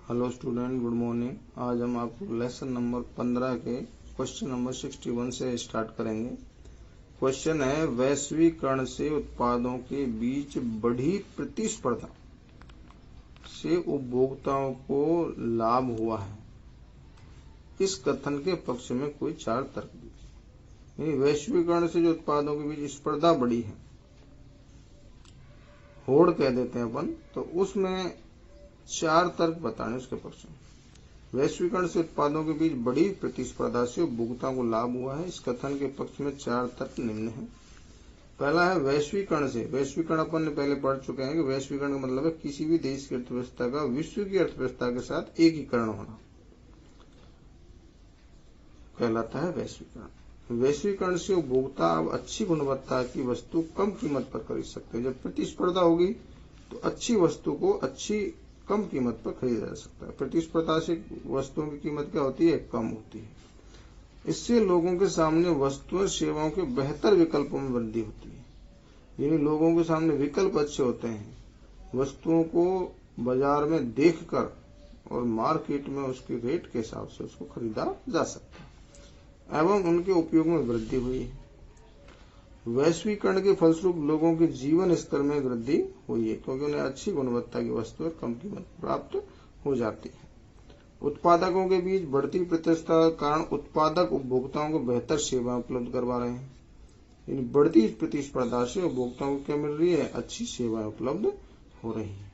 Hello student, good morning. आज हम आपको लेसन नंबर 15 के क्वेश्चन नंबर 61 से स्टार्ट करेंगे। क्वेश्चन है, वैश्वीकरण से उत्पादों के बीच बढ़ी प्रतिस्पर्धा से उपभोक्ताओं को लाभ हुआ है। इस कथन के पक्ष में कोई चार तर्क दी। वैश्वीकरण से जो उत्पादों के बीच स्पर्धा बढ़ी है, होड़ कह देते हैं अपन, तो उसमें चार तर्क बताने उसके पक्ष में। वैश्वीकरण से उत्पादों के बीच बड़ी प्रतिस्पर्धा से उपभोक्ताओं को लाभ हुआ है। इस कथन के पक्ष में चार तर्क निम्न है। पहला है, वैश्वीकरण से। वैश्वीकरण अपन ने पहले पढ़ चुके हैं कि वैश्वीकरण का मतलब है किसी भी देश की अर्थव्यवस्था का विश्व की अर्थव्यवस्था के साथ एकीकरण होना, कहलाता है वैश्वीकरण। वैश्वीकरण से उपभोक्ता अब अच्छी गुणवत्ता की वस्तु कम कीमत पर खरीद सकते हैं। जब प्रतिस्पर्धा होगी तो अच्छी वस्तु को कम कीमत पर खरीदा जा सकता है। प्रतिस्पर्धा से वस्तुओं की कीमत क्या होती है? कम होती है। इससे लोगों के सामने वस्तुओं सेवाओं के बेहतर विकल्पों में वृद्धि होती है। यानी लोगों के सामने विकल्प अच्छे होते हैं। वस्तुओं को बाजार में देखकर और मार्केट में उसके रेट के हिसाब से उसको खरीदा जा सकता है एवं उनके उपयोग में वृद्धि हुई है। वैश्वीकरण के फलस्वरूप लोगों के जीवन स्तर में वृद्धि हुई है, क्योंकि उन्हें अच्छी गुणवत्ता की वस्तु कम कीमत प्राप्त हो जाती है। उत्पादकों के बीच बढ़ती प्रतिस्पर्धा के कारण उत्पादक उपभोक्ताओं को बेहतर सेवा उपलब्ध करवा रहे हैं। इन बढ़ती प्रतिस्पर्धा से उपभोक्ताओं को क्या मिल रही है? अच्छी सेवाएं उपलब्ध हो रही है।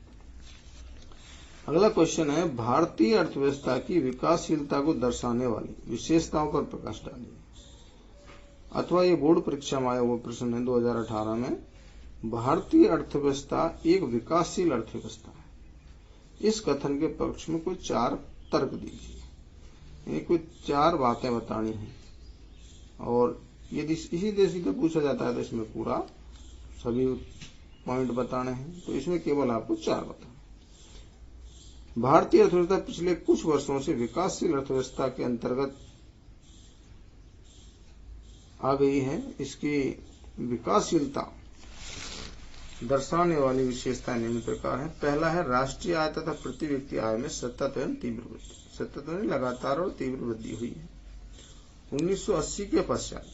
अगला क्वेश्चन है, भारतीय अर्थव्यवस्था की विकासशीलता को दर्शाने वाली विशेषताओं पर प्रकाश डालिए। अथवा ये बोर्ड परीक्षा में आया हुआ प्रश्न है 2018 में। भारतीय अर्थव्यवस्था एक विकासशील अर्थव्यवस्था है। इस कथन के पक्ष में कोई चार तर्क दीजिए। कोई चार बातें बतानी है, और यदि इसी सीधे पूछा जाता है तो इसमें पूरा सभी पॉइंट बताने हैं, तो इसमें केवल आपको चार बताना। भारतीय अर्थव्यवस्था पिछले कुछ वर्षों से विकासशील अर्थव्यवस्था के अंतर्गत आ गई है। इसकी विकासशीलता दर्शाने वाली विशेषताएं निम्न प्रकार है। पहला है, राष्ट्रीय आय तथा प्रति व्यक्ति आय में सतत एवं तीव्र वृद्धि। सतत लगातार और तीव्र वृद्धि हुई है। 1980 के पश्चात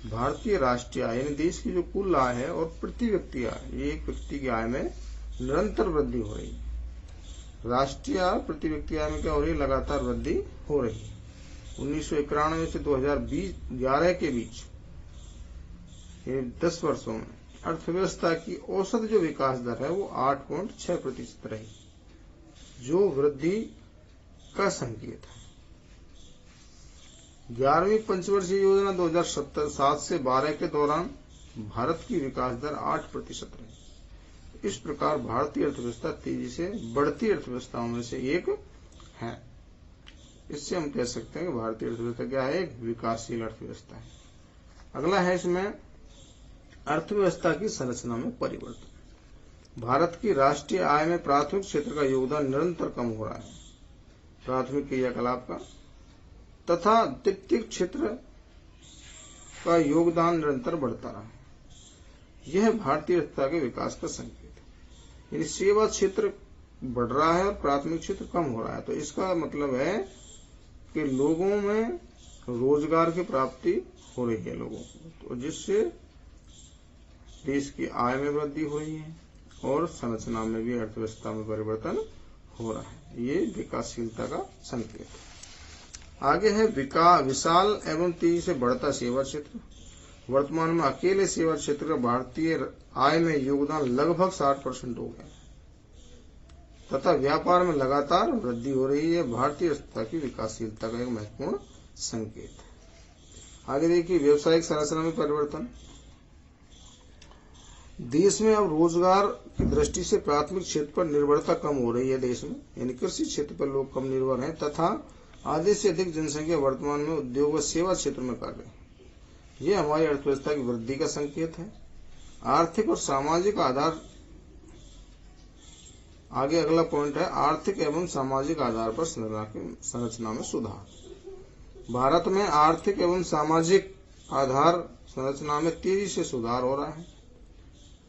भारतीय राष्ट्रीय आय यानी देश की जो कुल आय है और प्रति व्यक्ति आय, ये एक व्यक्ति की आय में निरंतर वृद्धि हो रही है। राष्ट्रीय आय प्रति व्यक्ति आय में क्या हो रही है? लगातार वृद्धि हो रही है। 1991 से 2011 के बीच 10 वर्षों में अर्थव्यवस्था की औसत जो विकास दर है वो 8.6% रही, जो वृद्धि का संकेत है। 11वीं पंचवर्षीय योजना 2007 से 12 के दौरान भारत की विकास दर 8% रही। इस प्रकार भारतीय अर्थव्यवस्था तेजी से बढ़ती अर्थव्यवस्थाओं में से एक है। इससे हम कह सकते हैं कि भारतीय अर्थव्यवस्था क्या है? एक विकासशील अर्थव्यवस्था है। अगला है इसमें अर्थव्यवस्था की संरचना में परिवर्तन। भारत की राष्ट्रीय आय में प्राथमिक क्षेत्र का योगदान निरंतर कम हो रहा है, प्राथमिक क्रियाकलाप का, तथा द्वितीयक क्षेत्र का योगदान निरंतर बढ़ता रहा है। यह भारतीय अर्थव्यवस्था के विकास का संकेत है। यानी सेवा क्षेत्र बढ़ रहा है और प्राथमिक क्षेत्र कम हो रहा है, तो इसका मतलब है कि लोगों में रोजगार की प्राप्ति हो रही है लोगों को, तो जिससे देश की आय में वृद्धि हो रही है और संरचना में भी अर्थव्यवस्था में परिवर्तन हो रहा है। ये विकासशीलता का संकेत है। आगे है, विशाल एवं तेजी से बढ़ता सेवा क्षेत्र। वर्तमान में अकेले सेवा क्षेत्र का भारतीय आय में योगदान लगभग 60% हो गया तथा व्यापार में लगातार वृद्धि हो रही है। भारतीय अर्थव्यवस्था की विकासशीलता का एक महत्वपूर्ण संकेत है। आगे देखिए, व्यवसायिक संरचना में परिवर्तन। देश में अब रोजगार की दृष्टि से प्राथमिक क्षेत्र पर निर्भरता कम हो रही है देश में, यानी कृषि क्षेत्र पर लोग कम निर्भर हैं, तथा आधे से अधिक जनसंख्या वर्तमान में उद्योग व सेवा क्षेत्र में कार्य है। यह हमारी अर्थव्यवस्था की वृद्धि का संकेत है। आर्थिक और सामाजिक आधार। आगे अगला पॉइंट है, आर्थिक एवं सामाजिक आधार पर संरचना में सुधार। भारत में आर्थिक एवं सामाजिक आधार संरचना में तेजी से सुधार हो रहा है।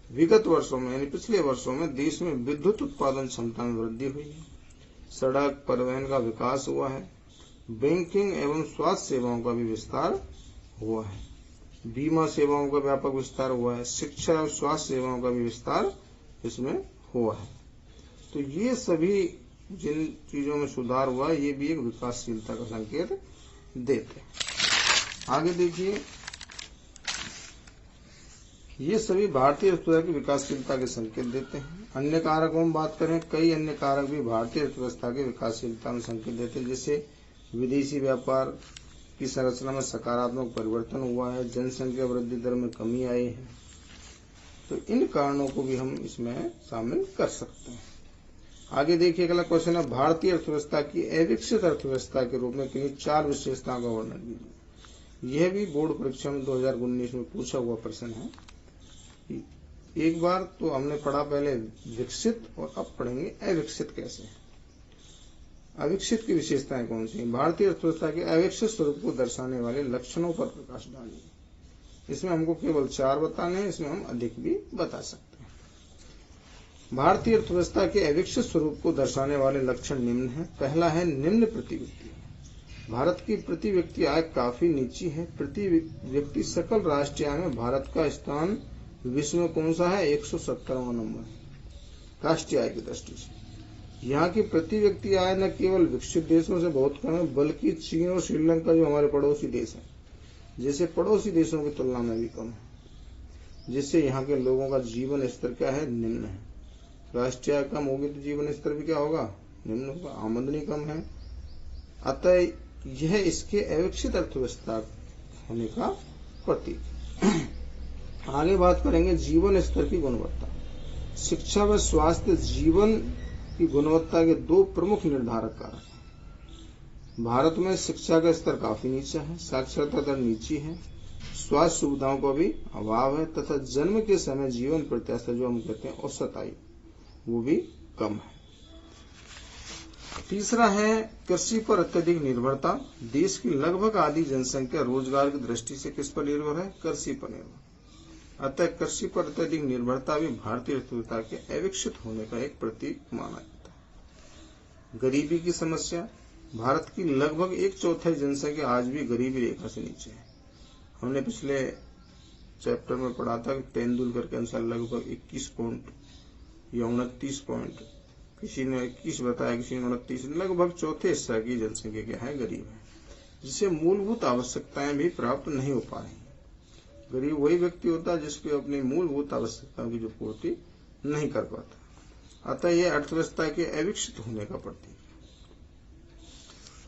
विगत वर्षों में यानी पिछले वर्षों में देश में विद्युत उत्पादन क्षमता में वृद्धि हुई है। सड़क परिवहन का विकास हुआ है, बैंकिंग एवं स्वास्थ्य सेवाओं का भी विस्तार हुआ है, बीमा सेवाओं का व्यापक विस्तार हुआ है, शिक्षा और स्वास्थ्य सेवाओं का भी विस्तार इसमें हुआ है। तो ये सभी जिन चीजों में सुधार हुआ है ये भी एक विकासशीलता का संकेत देते हैं। आगे देखिए, ये सभी भारतीय अर्थव्यवस्था की विकासशीलता के संकेत देते हैं। अन्य कारकों में बात करें, कई अन्य कारक भी भारतीय अर्थव्यवस्था की विकासशीलता में संकेत देते हैं, जैसे विदेशी व्यापार की संरचना में सकारात्मक परिवर्तन हुआ है, जनसंख्या वृद्धि दर में कमी आई है। तो इन कारणों को भी हम इसमें शामिल कर सकते हैं। आगे देखिए, अगला क्वेश्चन है, भारतीय अर्थव्यवस्था की अविकसित अर्थव्यवस्था के रूप में किन्हीं 4 विशेषताओं का वर्णन कीजिए। यह भी बोर्ड परीक्षा में 2019 में पूछा हुआ प्रश्न है। एक बार तो हमने पढ़ा पहले विकसित और अब पढ़ेंगे अविकसित कैसे है। अविकसित की विशेषताएं कौन सी हैं? भारतीय अर्थव्यवस्था के अविकसित स्वरूप को दर्शाने वाले लक्षणों पर प्रकाश डालिए। इसमें हमको केवल 4 बताने हैं, इसमें हम अधिक भी बता सकते हैं। भारतीय अर्थव्यवस्था के अविकसित स्वरूप को दर्शाने वाले लक्षण निम्न हैं। पहला है निम्न प्रति व्यक्ति। भारत की प्रति व्यक्ति आय काफी नीची है। प्रति व्यक्ति सकल राष्ट्रीय आय में भारत का स्थान विश्व में कौन सा है? 170वां नंबर राष्ट्रीय आय की दृष्टि से। यहाँ की प्रति व्यक्ति आय न केवल विकसित देशों से बहुत कम है, बल्कि चीन और श्रीलंका जो हमारे पड़ोसी देश हैं, जैसे पड़ोसी देशों की तुलना में भी कम है, जिससे यहाँ के लोगों का जीवन स्तर क्या है? निम्न है। राष्ट्रीय आय कम होगी तो जीवन स्तर भी क्या होगा? निम्न होगा। आमदनी कम है, अतः यह इसके अविकसित अर्थव्यवस्था होने का प्रतीक। आगे बात करेंगे जीवन स्तर की गुणवत्ता। शिक्षा व स्वास्थ्य जीवन की गुणवत्ता के 2 प्रमुख निर्धारक कारक हैं। भारत में शिक्षा का स्तर काफी नीचा है, साक्षरता दर नीची है, स्वास्थ्य सुविधाओं का भी अभाव है तथा जन्म के समय जीवन प्रत्याशा जो हम कहते हैं औसत आयु वो भी कम है। तीसरा है कृषि पर अत्यधिक निर्भरता। देश की लगभग आधी जनसंख्या रोजगार की दृष्टि से किस पर निर्भर है? कृषि पर निर्भर। अतः कृषि पर अत्यधिक निर्भरता भी भारतीय अर्थव्यवस्था के अविकसित होने का एक प्रतीक माना जाता है। गरीबी की समस्या। भारत की लगभग 1/4 जनसंख्या आज भी गरीबी रेखा से नीचे है। हमने पिछले चैप्टर में पढ़ा था कि तेंदुलकर के अनुसार लगभग 21 पॉइंट या 29 पॉइंट, किसी ने 21 बताया, किसी ने 29, लगभग चौथे हिस्सा की जनसंख्या क्या है? गरीब है, जिससे मूलभूत आवश्यकताएं भी प्राप्त नहीं हो पा रही। गरीब वही व्यक्ति होता है जिसकी अपनी मूलभूत आवश्यकताओं की जो पूर्ति नहीं कर पाता। अतः यह अर्थव्यवस्था के अविकसित होने का प्रतीक है।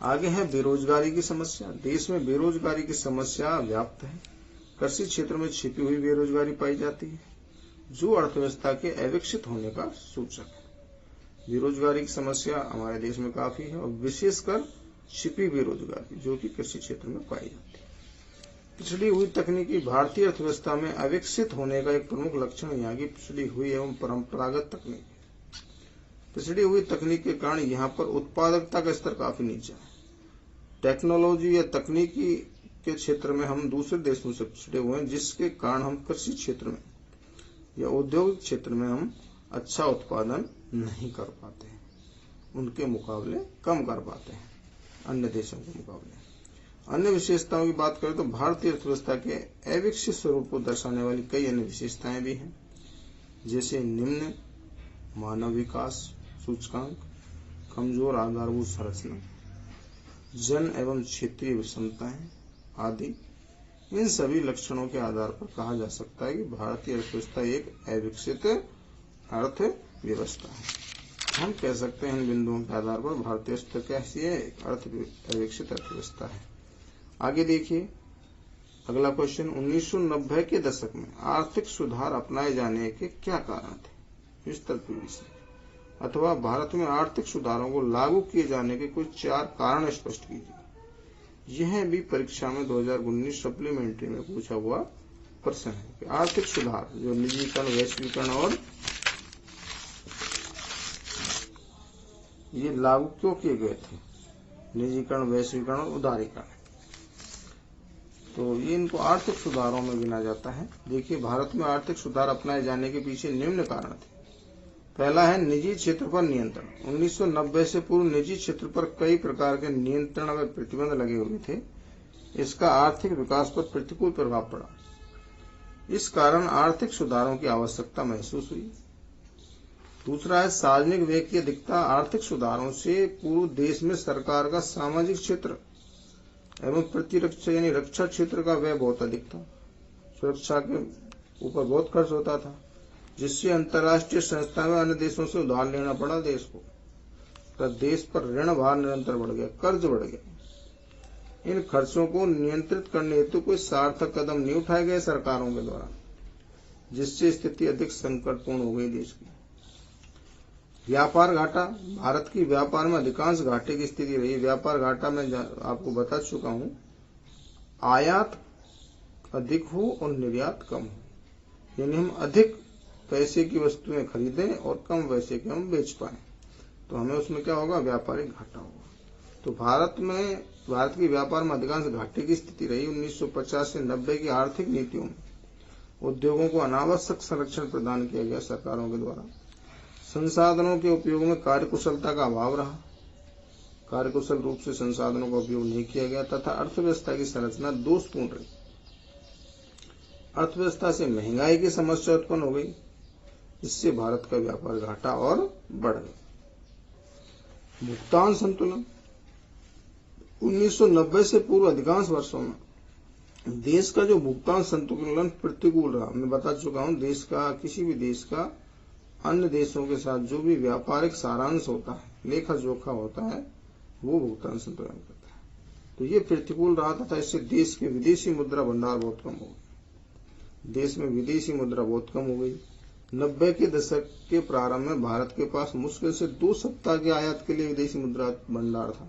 आगे है बेरोजगारी की समस्या। देश में बेरोजगारी की समस्या व्याप्त है। कृषि क्षेत्र में छिपी हुई बेरोजगारी पाई जाती है, जो अर्थव्यवस्था के अविकसित होने का सूचक है। बेरोजगारी की समस्या हमारे देश में काफी है और विशेषकर छिपी बेरोजगारी जो कि कृषि क्षेत्र में पाई जाती है। पिछड़ी हुई तकनीकी। भारतीय अर्थव्यवस्था में अविकसित होने का एक प्रमुख लक्षण यहाँ की पिछड़ी हुई एवं परंपरागत तकनीक है। पिछड़ी हुई तकनीक के कारण यहाँ पर उत्पादकता का स्तर काफी नीचा है। टेक्नोलॉजी या तकनीकी के क्षेत्र में हम दूसरे देशों से पिछड़े हुए हैं, जिसके कारण हम कृषि क्षेत्र में या औद्योगिक क्षेत्र में हम अच्छा उत्पादन नहीं कर पाते हैं, उनके मुकाबले कम कर पाते हैं अन्य देशों के मुकाबले। अन्य विशेषताओं की बात करें तो भारतीय अर्थव्यवस्था के अविकसित स्वरूप को दर्शाने वाली कई अन्य विशेषताएं भी हैं, जैसे निम्न मानव विकास सूचकांक, कमजोर आधारभूत संरचना, जन एवं क्षेत्रीय विषमताएं आदि। इन सभी लक्षणों के आधार पर कहा जा सकता है कि भारतीय अर्थव्यवस्था एक अविकसित अर्थव्यवस्था है। हम कह सकते हैं इन बिंदुओं के आधार पर भारतीय अर्थव्यवस्था कैसी है? अविकसित अर्थव्यवस्था है। आगे देखिए, अगला क्वेश्चन, 1990 के दशक में आर्थिक सुधार अपनाए जाने के क्या कारण थे? विस्तृत विश्लेषण अथवा भारत में आर्थिक सुधारों को लागू किए जाने के कुछ 4 कारण स्पष्ट कीजिए। यह भी परीक्षा में 2019 सप्लीमेंट्री में पूछा हुआ प्रश्न है कि आर्थिक सुधार जो निजीकरण, वैश्वीकरण और ये लागू क्यों किए गए थे? निजीकरण, वैश्वीकरण और उदारीकरण, तो ये इनको आर्थिक सुधारों में गिना जाता है। देखिए, भारत में आर्थिक सुधार अपनाए जाने के पीछे निम्न कारण थे। पहला है निजी क्षेत्र पर नियंत्रण। 1990 से पूर्व निजी क्षेत्र पर कई प्रकार के नियंत्रण व प्रतिबंध लगे हुए थे। इसका आर्थिक विकास पर प्रतिकूल प्रभाव पड़ा। इस कारण आर्थिक सुधारों की आवश्यकता महसूस हुई। दूसरा है सार्वजनिक व्यय की अधिकता। आर्थिक सुधारों से पूर्व देश में सरकार का सामाजिक क्षेत्र एवं प्रतिरक्षा यानी रक्षा क्षेत्र का व्यय बहुत अधिक था। सुरक्षा के ऊपर बहुत खर्च होता था, जिससे अंतर्राष्ट्रीय संस्था में अन्य देशों से उधार लेना पड़ा देश को। तो देश पर ऋण भार निरंतर बढ़ गया, कर्ज बढ़ गया। इन खर्चों को नियंत्रित करने हेतु कोई सार्थक कदम नहीं उठाए गए सरकारों के द्वारा, जिससे स्थिति अधिक संकटपूर्ण हो गई देश की। व्यापार घाटा। भारत की व्यापार में अधिकांश घाटे की स्थिति रही। व्यापार घाटा मैं आपको बता चुका हूं। आयात अधिक हो और निर्यात कम हो, यानी हम अधिक पैसे की वस्तुएं खरीदें और कम पैसे के हम बेच पाए, तो हमें उसमें क्या होगा, व्यापारिक घाटा होगा। तो भारत की व्यापार में अधिकांश घाटे की स्थिति रही। 1950 से 90 की आर्थिक नीतियों में उद्योगों को अनावश्यक संरक्षण प्रदान किया गया सरकारों के द्वारा। संसाधनों के उपयोग में कार्यकुशलता का अभाव रहा। कार्यकुशल रूप से संसाधनों का उपयोग नहीं किया गया तथा अर्थव्यवस्था की संरचना दोषपूर्ण रही। अर्थव्यवस्था से महंगाई की समस्या उत्पन्न हो गई। इससे भारत का व्यापार घाटा और बढ़ गया। भुगतान संतुलन। 1990 से पूर्व अधिकांश वर्षों में देश का जो भुगतान संतुलन प्रतिकूल रहा। मैं बता चुका हूं, देश का किसी भी देश का अन्य देशों के साथ जो भी व्यापारिक सारांश होता है, लेखा जोखा होता है, वो भुगतान संतुलन करता है। तो ये प्रतिकूल रहा था। इससे देश के विदेशी मुद्रा भंडार बहुत कम हो गए। देश में विदेशी मुद्रा बहुत कम हो गई। 90 के दशक के प्रारंभ में भारत के पास मुश्किल से 2 सप्ताह के आयात के लिए विदेशी मुद्रा भंडार था।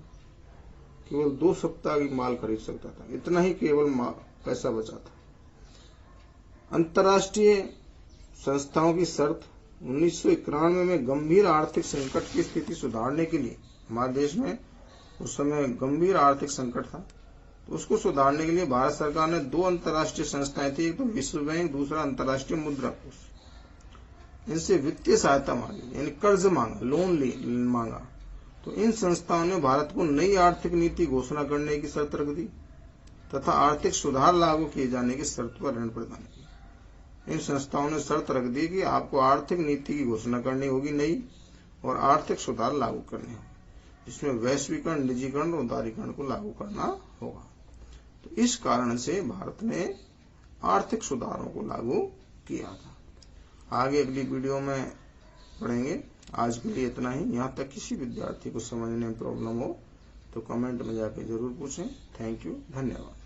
केवल 2 सप्ताह की माल खरीद सकता था, इतना ही केवल पैसा बचा था। अंतर्राष्ट्रीय संस्थाओं की शर्त। 1991 में गंभीर आर्थिक संकट की स्थिति सुधारने के लिए हमारे देश में उस समय गंभीर आर्थिक संकट था, तो उसको सुधारने के लिए भारत सरकार ने 2 अंतर्राष्ट्रीय संस्थाएं थी, एक तो विश्व बैंक, दूसरा अंतर्राष्ट्रीय मुद्रा कोष। इनसे वित्तीय सहायता मांगी, यानी कर्ज मांगा, लोन मांगा। तो इन संस्थाओं ने भारत को नई आर्थिक नीति घोषणा करने की शर्त रख दी तथा आर्थिक सुधार लागू किए जाने की शर्त पर ऋण प्रदान किया। इन संस्थाओं ने शर्त रख दी कि आपको आर्थिक नीति की घोषणा करनी होगी नई, और आर्थिक सुधार लागू करने होंगे, जिसमें वैश्वीकरण, निजीकरण और उदारीकरण को लागू करना होगा। तो इस कारण से भारत ने आर्थिक सुधारों को लागू किया था। आगे अगली वीडियो में पढ़ेंगे। आज के लिए इतना ही। यहाँ तक किसी विद्यार्थी को समझने में प्रॉब्लम हो तो कमेंट में जाके जरूर पूछें। थैंक यू, धन्यवाद।